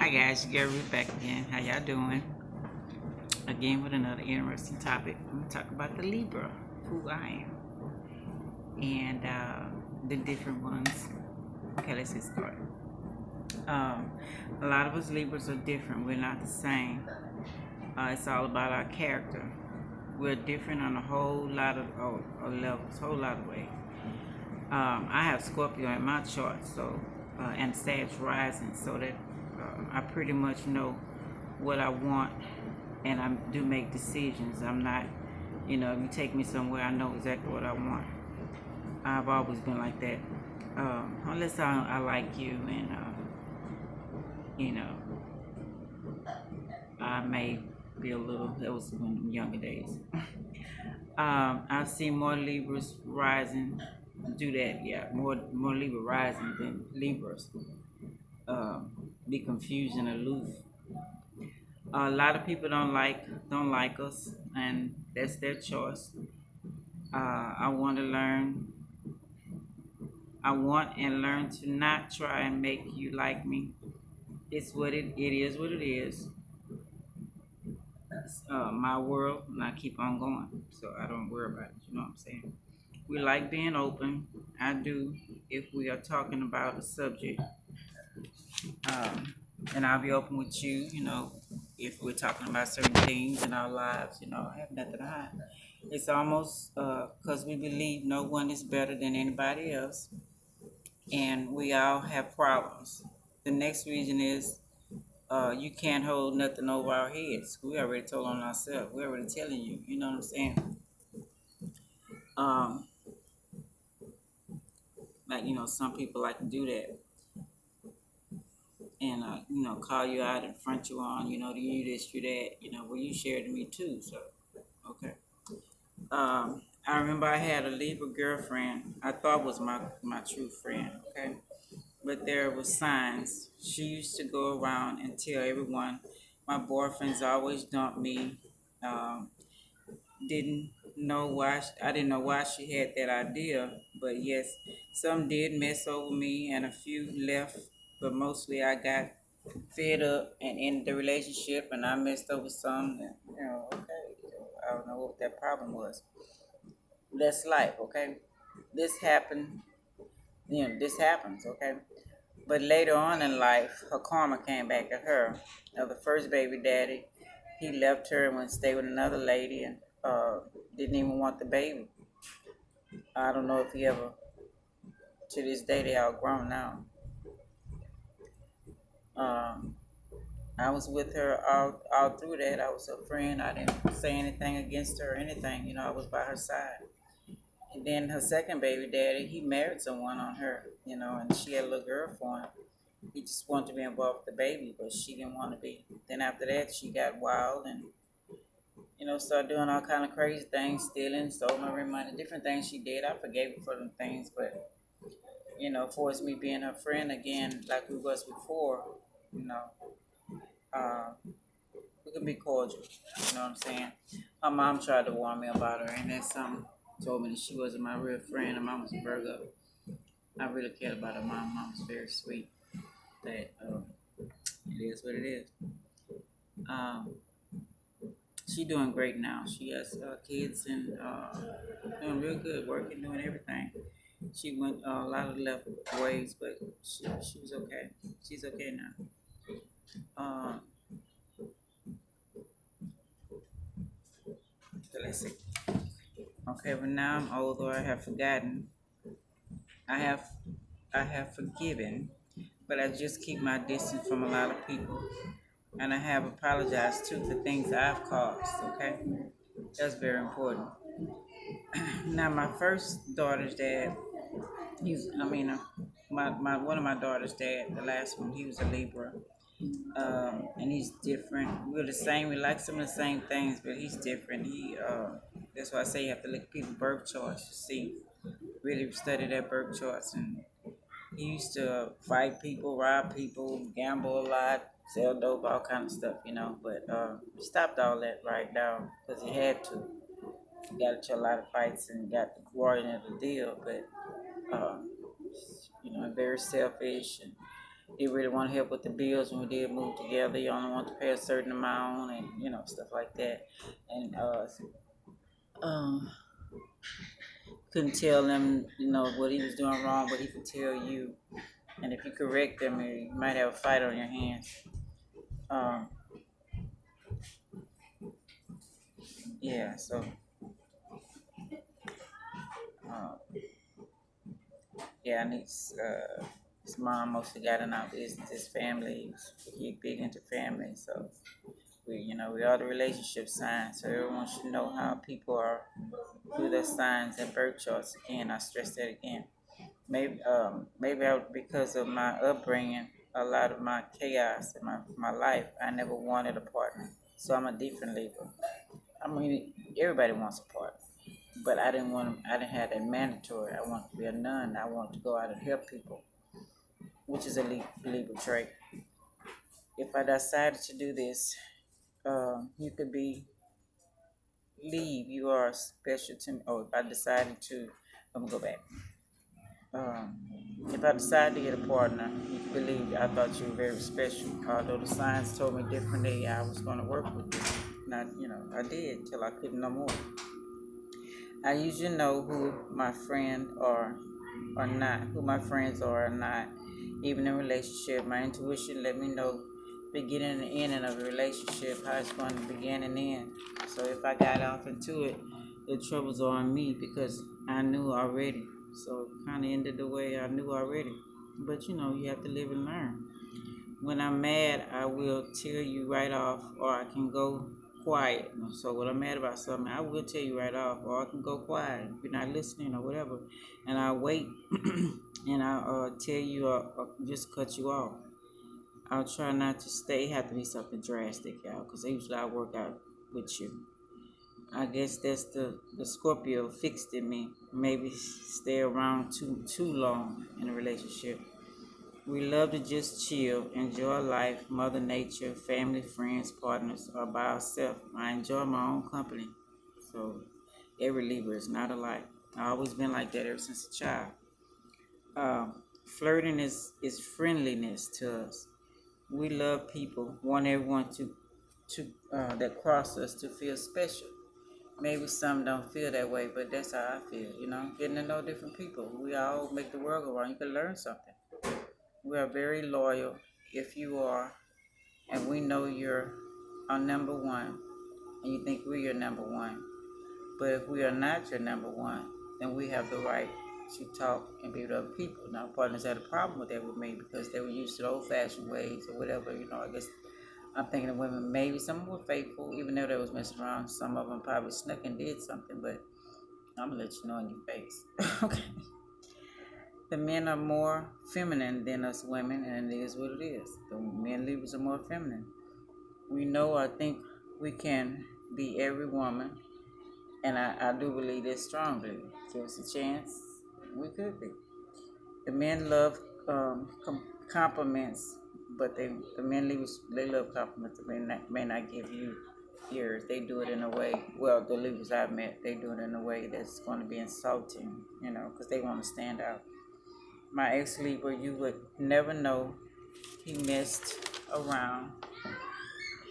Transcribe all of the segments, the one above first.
Hi guys, Gary back again. How y'all doing? Again with another interesting topic. I'm gonna talk about the Libra, who I am, and the different ones. Okay, let's get started. Um, a lot of us Libras are different. We're not the same. It's all about our character. We're different on a whole lot of levels, whole lot of ways. I have Scorpio in my chart, so and Sag rising, so that I pretty much know what I want, and I do make decisions. I'm not, if you take me somewhere, I know exactly what I want. I've always been like that, unless I like you, and you know, I may be a little. That was in younger days. I've seen more Libras rising do that. Yeah, more Libra rising than Libras be confused and aloof. A lot of people don't like us, and that's their choice. I want to learn. I want and learn to not try and make you like me. It is what it is. It's, my world, and I keep on going, so I don't worry about it. You know what I'm saying? We like being open. I do. If we are talking about a subject, um, and I'll be open with you. If we're talking about certain things in our lives, I have nothing to hide. It's almost because we believe no one is better than anybody else, and we all have problems. The next reason is you can't hold nothing over our heads. We already told on ourselves. We're already telling you. You know what I'm saying? Um, some people like to do that, and call you out and front you on. You this, you that. Well, you shared to me too. So okay. I remember I had a Libra girlfriend. I thought was my true friend. Okay, but there was signs. She used to go around and tell everyone my boyfriends always dumped me. Um, didn't know why I didn't know why she had that idea, but yes, some did mess over me, and a few left. But mostly, I got fed up and in the relationship, and I messed over some. And, okay, I don't know what that problem was. That's life, okay. This happened. This happens, okay. But later on in life, her karma came back to her. Now, the first baby daddy, he left her and went to stay with another lady, and didn't even want the baby. I don't know if he ever. To this day, they all grown now. Um, I was with her all through that. I was her friend. I didn't say anything against her or anything. I was by her side. And then her second baby daddy, he married someone on her, and she had a little girl for him. He just wanted to be involved with the baby, but she didn't want to be. Then after that, she got wild and, started doing all kind of crazy things, stealing, stole my money, different things she did. I forgave her for them things, but, for us me being her friend again, like we was before, you know, uh, we can be cordial. You know what I'm saying? My mom tried to warn me about her, and that's something told me that she wasn't my real friend. Her mom was a Virgo. I really cared about her mom. Mom was very sweet. That it is what it is. Um, she doing great now. She has kids and doing real good, working, doing everything. She went a lot of left ways, but she was okay. She's okay now. Um, so let's see. Okay, but now I'm older. I have forgotten. I have I have forgiven, but I just keep my distance from a lot of people, and I have apologized too for things I've caused. Okay, that's very important. Now, my first daughter's dad, I mean, my one of my daughter's dad, the last one, he was a Libra, and he's different. We're the same. We like some of the same things, but he's different. That's why I say you have to look at people's birth charts to see, really study their birth charts. And he used to fight people, rob people, gamble a lot, sell dope, all kind of stuff, But he stopped all that right now because he had to. He got into a lot of fights and got the glory of the deal, but um, very selfish, and he really want to help with the bills when we did move together. He only want to pay a certain amount and stuff like that. And um, couldn't tell him what he was doing wrong, but he could tell you. And if you correct him, you might have a fight on your hands. Um, yeah, so uh, yeah, and his mom mostly got in our business. His family, he big into family, so we are the relationship signs. So everyone should know how people are through their signs and birth charts. Again, I stress that again. Maybe because of my upbringing, a lot of my chaos in my life, I never wanted a partner. So I'm a different Libra. I mean, everybody wants a partner, but I didn't want. I didn't have that mandatory. I want to be a nun. I want to go out and help people, which is a Libra trait. If I decided to do this, you could leave. You are special to me. Oh, if I decided to, let me go back. Um, if I decided to get a partner, you can believe I thought you were very special. Although the signs told me differently, I was going to work with you. Not, I did till I couldn't no more. I usually know who my friend are or not, who my friends are or not. Even in a relationship, my intuition let me know beginning and ending of a relationship, how it's going to begin and end. So if I got off into it, the troubles are on me because I knew already. So it kind of ended the way I knew already. But you have to live and learn. When I'm mad, I will tell you right off, or I can go quiet. So when I'm mad about something, I will tell you right off, or I can go quiet if you're not listening or whatever, and I'll wait and I'll tell you or just cut you off. I'll try not to stay. It have to be something drastic, y'all, because usually I work out with you. I guess that's the Scorpio fixed in me. Maybe stay around too long in a relationship. We love to just chill, enjoy life, Mother Nature, family, friends, partners, or by ourselves. I enjoy my own company. So every Libra is not alike. I've always been like that ever since a child. Flirting is friendliness to us. We love people, want everyone to that cross us to feel special. Maybe some don't feel that way, but that's how I feel. Getting to know different people. We all make the world go round. You can learn something. We are very loyal. If you are, and we know you're our number one, and you think we're your number one, but if we are not your number one, then we have the right to talk and be with other people. Now, partners had a problem with that with me because they were used to the old-fashioned ways or whatever. I guess I'm thinking of women. Maybe some were faithful, even though they was messing around. Some of them probably snuck and did something, but I'm gonna let you know in your face. Okay. The men are more feminine than us women, and it is what it is. The men Libras are more feminine. We know, I think we can be every woman, and I do believe this strongly. Give us a chance, we could be. The men love compliments, but the men Libras, they love compliments. They may not give you yours. They do it in a way, well, the Libras I've met, they do it in a way that's going to be insulting, because they want to stand out. My ex Libra, you would never know he messed around.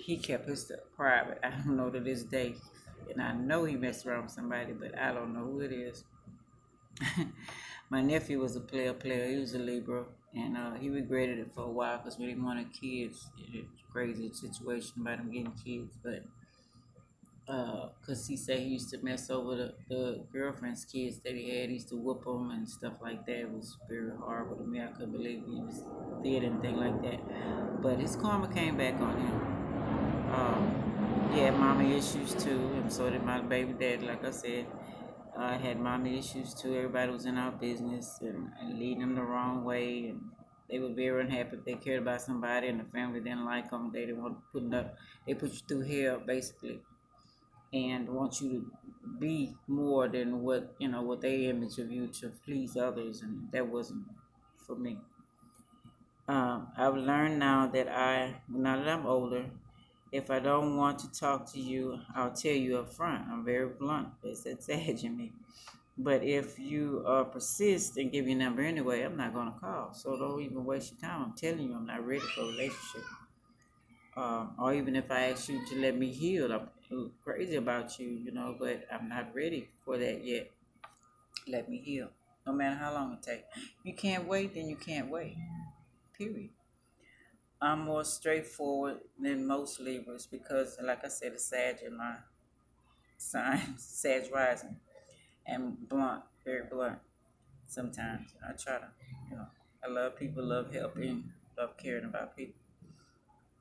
He kept his stuff private. I don't know to this day. And I know he messed around with somebody, but I don't know who it is. My nephew was a player. He was a Libra. And he regretted it for a while because we didn't want kids. It's a crazy situation about him getting kids. But because he said he used to mess over the girlfriend's kids that he had. He used to whoop them and stuff like that. It was very horrible to me. I couldn't believe did anything like that. But his karma came back on him. He had mommy issues too, and so did my baby dad. Like I said, I had mommy issues too. Everybody was in our business and leading them the wrong way. And they were very unhappy if they cared about somebody and the family didn't like them. They didn't want to they put you through hell, basically, and want you to be more than what they image of you to please others, and that wasn't for me. I've learned now now that I'm older, if I don't want to talk to you, I'll tell you up front. I'm very blunt. It's that sage in me. But if you persist and give your number anyway, I'm not gonna call. So don't even waste your time. I'm telling you, I'm not ready for a relationship. Or even if I ask you to let me heal, I'm crazy about you, but I'm not ready for that yet. Let me heal. No matter how long it takes. You can't wait, then you can't wait. Period. I'm more straightforward than most Libras because, like I said, it's Sag in my sign, Sag rising, and blunt, very blunt. Sometimes I try to, you know, I love people, love helping, love caring about people.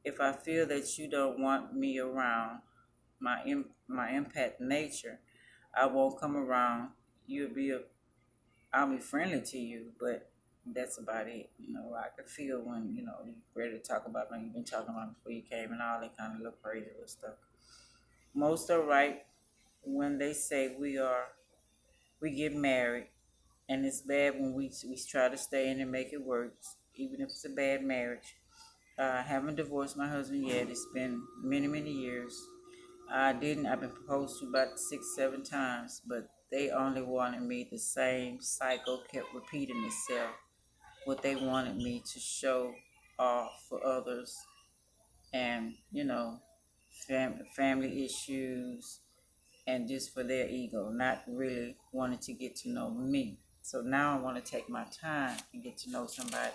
If I feel that you don't want me around, my empath nature, I won't come around. You'll be a I'll be friendly to you, but that's about it. I can feel when you're ready to talk about me. You've been talking about me before you came and all that kind of little crazy little stuff. Most are right when they say we get married, and it's bad when we try to stay in and make it work, even if it's a bad marriage. I haven't divorced my husband yet. It's been many, many years. I didn't. I've been proposed to about 6, 7 times, but they only wanted me. The same cycle kept repeating itself. What they wanted me to show off for others, and family issues, and just for their ego, not really wanting to get to know me. So now I want to take my time and get to know somebody.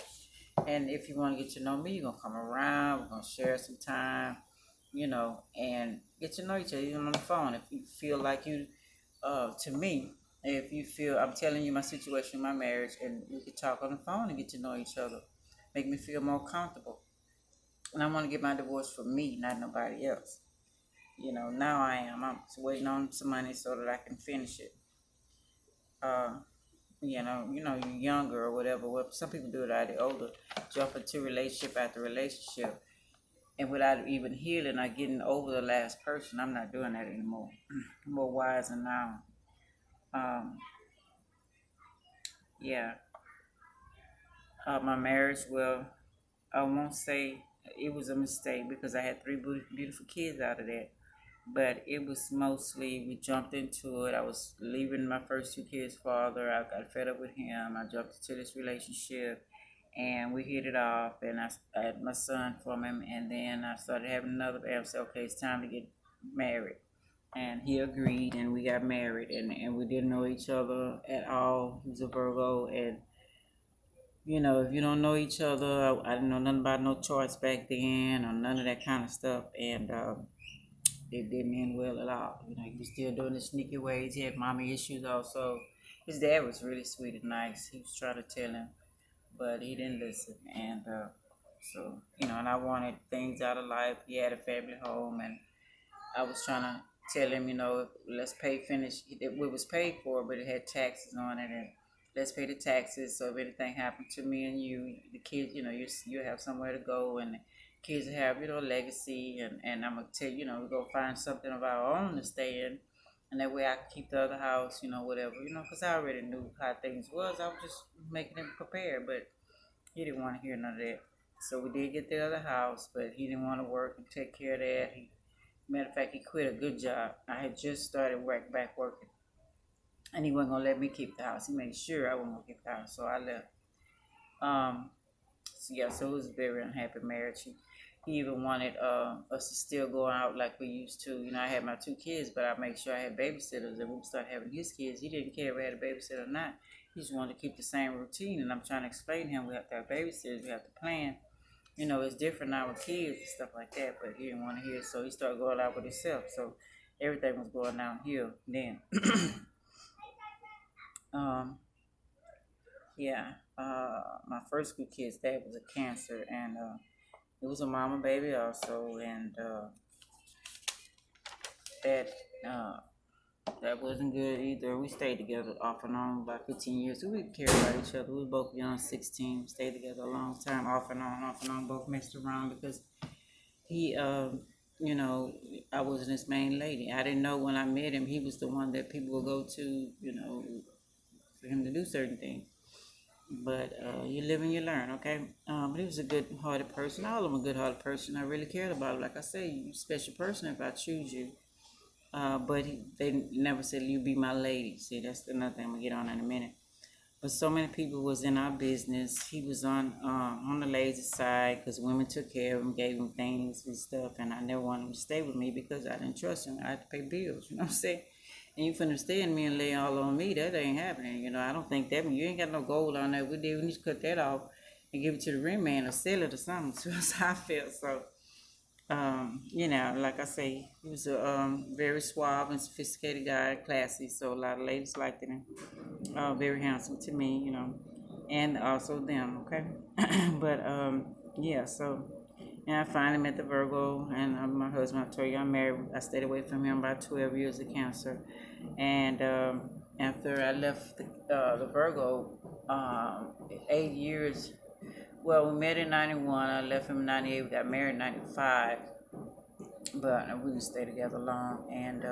And if you want to get to know me, you're gonna come around. We're gonna share some time, and get to know each other even on the phone. If you feel like to me, if you feel I'm telling you my situation, my marriage, and we could talk on the phone and get to know each other, make me feel more comfortable. And I want to get my divorce for me, not nobody else. Now I am. I'm just waiting on some money so that I can finish it. Uh, you're younger or whatever. Well, some people do it out of older, jump into relationship after relationship, and without even healing or getting over the last person. I'm not doing that anymore. I'm more wise now. Um, yeah. My marriage, well, I won't say it was a mistake because I had three beautiful kids out of that. But it was mostly we jumped into it. I was leaving my first two kids' father. I got fed up with him. I jumped into this relationship, and we hit it off. And I had my son from him, and then I started having another. I said, okay, it's time to get married. And he agreed, and we got married, and we didn't know each other at all. He was a Virgo, and if you don't know each other, I didn't know nothing about no charts back then or none of that kind of stuff, and it didn't end well at all. He was still doing the sneaky ways. He had mommy issues also. His dad was really sweet and nice. He was trying to tell him, but he didn't listen. And and I wanted things out of life. He had a family home, and I was trying to tell him, let's finish. It was paid for, but it had taxes on it, and let's pay the taxes. So if anything happened to me and you, the kids, you have somewhere to go, and the kids have, legacy. And I'm gonna tell you, we go find something of our own to stay in, and that way I can keep the other house, whatever, because I already knew how things was. I was just making him prepared, but he didn't want to hear none of that. So we did get the other house, but he didn't want to work and take care of that. Matter of fact, he quit a good job. I had just started back working, and he wasn't gonna let me keep the house. He made sure I wasn't gonna keep the house, so I left. Um, so it was a very unhappy marriage. He even wanted us to still go out like we used to. I had my two kids, but I made sure I had babysitters, and we started having his kids. He didn't care if we had a babysitter or not. He just wanted to keep the same routine, and I'm trying to explain to him we have to have babysitters, we have to plan. It's different now with kids and stuff like that, but he didn't want to hear it, so he started going out with himself. So everything was going downhill then. um, yeah, my first two kids, dad was a cancer, and it was a mama baby also, and that uh, that wasn't good either. We stayed together off and on about 15 years. We cared about each other. We were both young, 16, stayed together a long time, off and on, both messed around because he, I wasn't his main lady. I didn't know when I met him, he was the one that people would go to, for him to do certain things. But you live and you learn, okay? But he was a good-hearted person. All of them a good-hearted person. I really cared about him. Like I say, you're a special person if I choose you. But they never said you be my lady. See, that's another thing I'm gonna get on in a minute. But so many people was in our business. He was on the lazy side because women took care of him, gave him things and stuff, and I never wanted him to stay with me because I didn't trust him. I had to pay bills, you know what I'm saying? And you finna stay in me and lay all on me, that ain't happening. I don't think that, you ain't got no gold on that. We need to cut that off and give it to the ring man or sell it or something. So that's how I felt. So like I say, he was a very suave and sophisticated guy, classy. So a lot of ladies liked him. Very handsome to me, and also them. Okay, but yeah. So I finally met the Virgo, and my husband. I told you I'm married. I stayed away from him about 12 years of cancer, and after I left the Virgo, 8 years. Well, we met in '91. I left him in '98. We got married in '95, but we didn't stay together long. And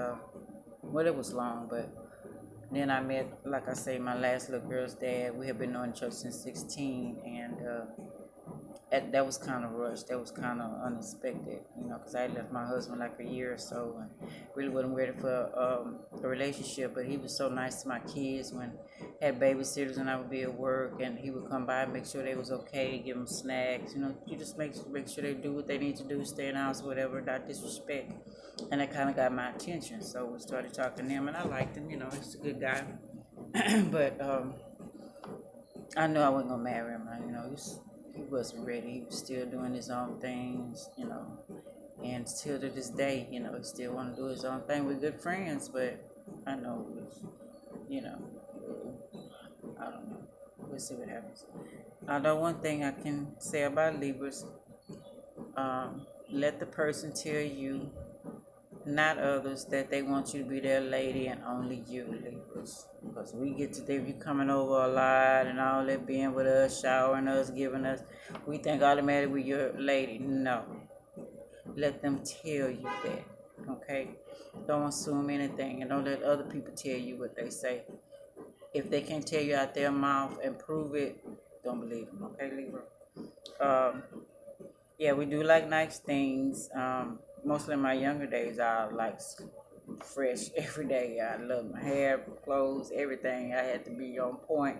well, it was long, but then I met, like I say, my last little girl's dad. We have been knowing each other since 16, and that was kind of rushed. That was kind of unexpected, because I left my husband like a year or so and really wasn't ready for a relationship. But he was so nice to my kids when had babysitters and I would be at work, and he would come by and make sure they was okay, give them snacks. You just make sure they do what they need to do, stay in the house, whatever, not disrespect. And that kind of got my attention. So we started talking to him, and I liked him. He's a good guy. But I knew I wasn't gonna marry him. He wasn't ready. He was still doing his own things, and still to this day, he still want to do his own thing. We're good friends, but I know, you know, I don't know. We'll see what happens. Although one thing I can say about Libras, let the person tell you, not others, that they want you to be their lady and only you, Libras. Because we get to think you coming over a lot and all that, being with us, showering us, giving us, we think automatically we're your lady. No. Let them tell you that. Okay? Don't assume anything, and don't let other people tell you what they say. If they can't tell you out their mouth and prove it, don't believe them. Okay, Libra? Um, yeah, we do like nice things. Mostly in my younger days, I like fresh every day. I love my hair, clothes, everything. I had to be on point.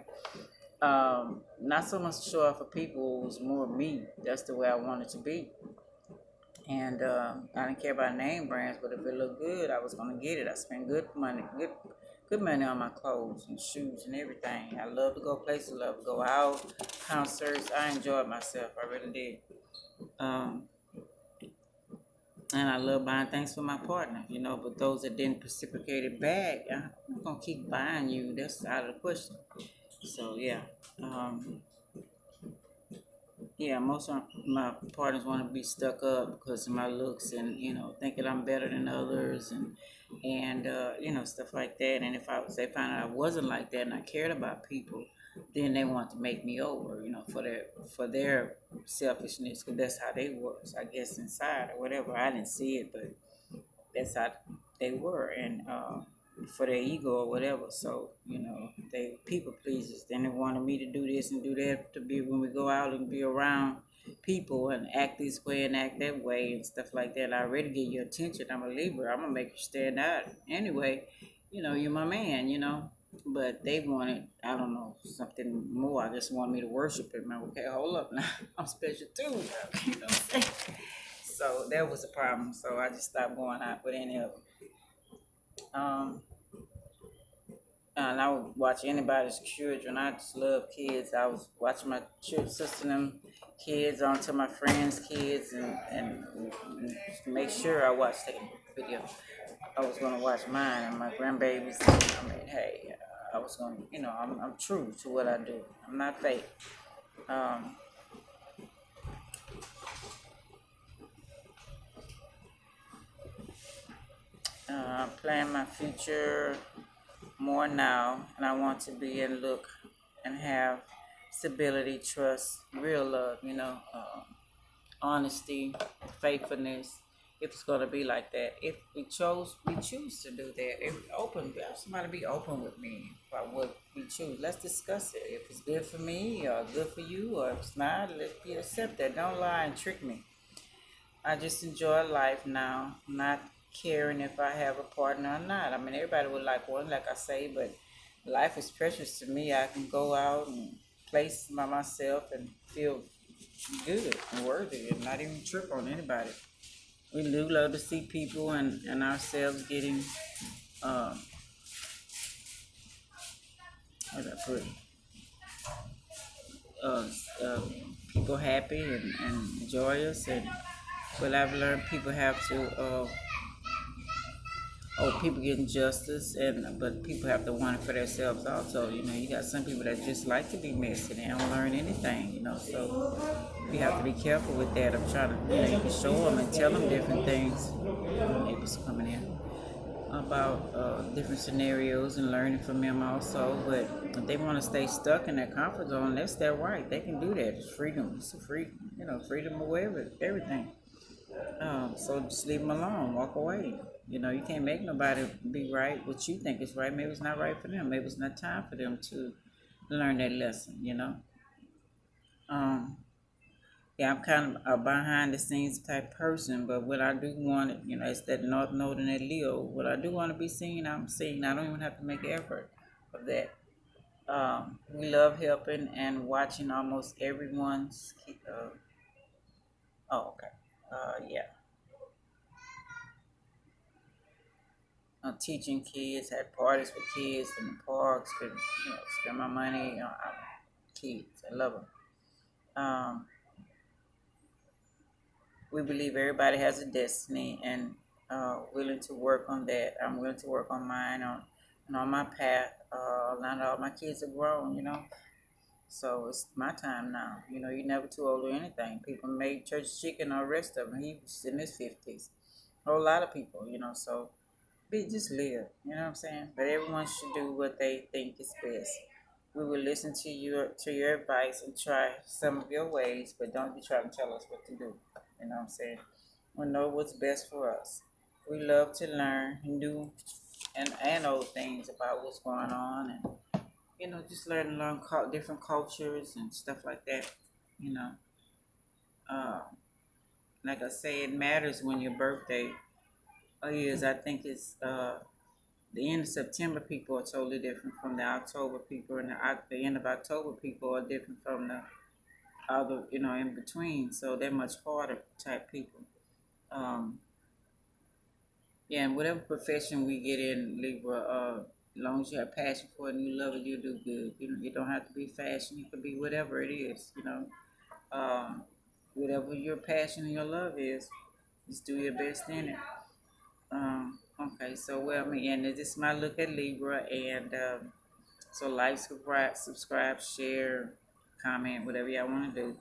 Not so much to show off for people, it was more me. That's the way I wanted to be. And I didn't care about name brands, but if it looked good, I was gonna get it. I spent good money on my clothes and shoes and everything. I love to go places, love to go out, concerts. I enjoyed myself. I really did. Um, and I love buying things for my partner, but those that didn't reciprocate it back, I'm not gonna keep buying you. That's out of the question. So yeah. Yeah, most of my partners want to be stuck up because of my looks and thinking I'm better than others and stuff like that. And if they found out I wasn't like that and I cared about people, then they want to make me over, for their selfishness, because that's how they were. So I guess inside or whatever, I didn't see it, but that's how they were, and for their ego or whatever. So they people pleasers. Then they wanted me to do this and do that, to be when we go out and be around people and act this way and act that way and stuff like that. I already get your attention. I'm a Libra. I'm gonna make you stand out anyway. You're my man. But they wanted, I don't know, something more. I just want me to worship him. Okay, hold up now. I'm special too. You know what I'm saying? So that was a problem. So I just stopped going out with any of them. Um, and I would watch anybody's children. I just love kids. I was watching my sister and them kids onto my friends' kids and make sure I watched that video. I was gonna watch mine and my grandbabies. I mean, hey, I was gonna, I'm true to what I do. I'm not fake. Um, plan my future more now, and I want to be and look and have stability, trust, real love, honesty, faithfulness. If it's gonna be like that, if we choose to do that. If somebody be open with me about what we choose. Let's discuss it. If it's good for me or good for you, or if it's not, let's accept that. Don't lie and trick me. I just enjoy life now, not caring if I have a partner or not. I mean, everybody would like one, like I say, but life is precious to me. I can go out and place by myself and feel good and worthy and not even trip on anybody. We do love to see people and ourselves getting, um, how do I put it? Uh, uh, People happy and joyous. And but I've learned people have to, people getting justice, and but people have to want it for themselves also. You know, you got some people that just like to be messy. They don't learn anything. You know, so you have to be careful with that. I'm trying to, you can show them and tell them different things. Neighbors coming in about different scenarios and learning from them also. But if they want to stay stuck in their comfort zone, that's their right. They can do that. It's freedom. It's a free, freedom away with everything. So just leave them alone. Walk away. You know, you can't make nobody be right what you think is right. Maybe it's not right for them. Maybe it's not time for them to learn that lesson. Um, yeah, I'm kind of a behind the scenes type person, but what I do want, it's that North Node and that Leo. What I do want to be seen, I'm seen. I don't even have to make an effort of that. We love helping and watching almost everyone's. Oh, okay. Yeah. Teaching kids, had parties with kids in the parks, spend my money on kids. I love them. We believe everybody has a destiny and willing to work on that. I'm willing to work on mine and on my path. Not all my kids are grown. So it's my time now. You're never too old or anything. People made church chicken or rest of him. He was in his 50s. A whole lot of people. So just live, you know what I'm saying? But everyone should do what they think is best. We will listen to your advice and try some of your ways, but don't be trying to tell us what to do. You know what I'm saying? We know what's best for us. We love to learn new and old things about what's going on, and just learn different cultures and stuff like that. You know, uh, like I say, it matters when your birthday is. I think it's the end of September people are totally different from the October people, and the end of October people are different from the other, in between. So they're much harder type people. Um, yeah, and whatever profession we get in Libra, as long as you have passion for it and you love it, you do good. You don't have to be fashion. You can be whatever it is. Um, Whatever your passion and your love is, just do your best in it. Okay, so well, and this is my look at Libra, and so like, subscribe, share, comment, whatever y'all want to do.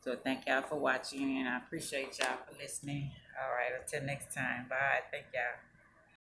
So thank y'all for watching, and I appreciate y'all for listening. All right, until next time. Bye. Thank y'all.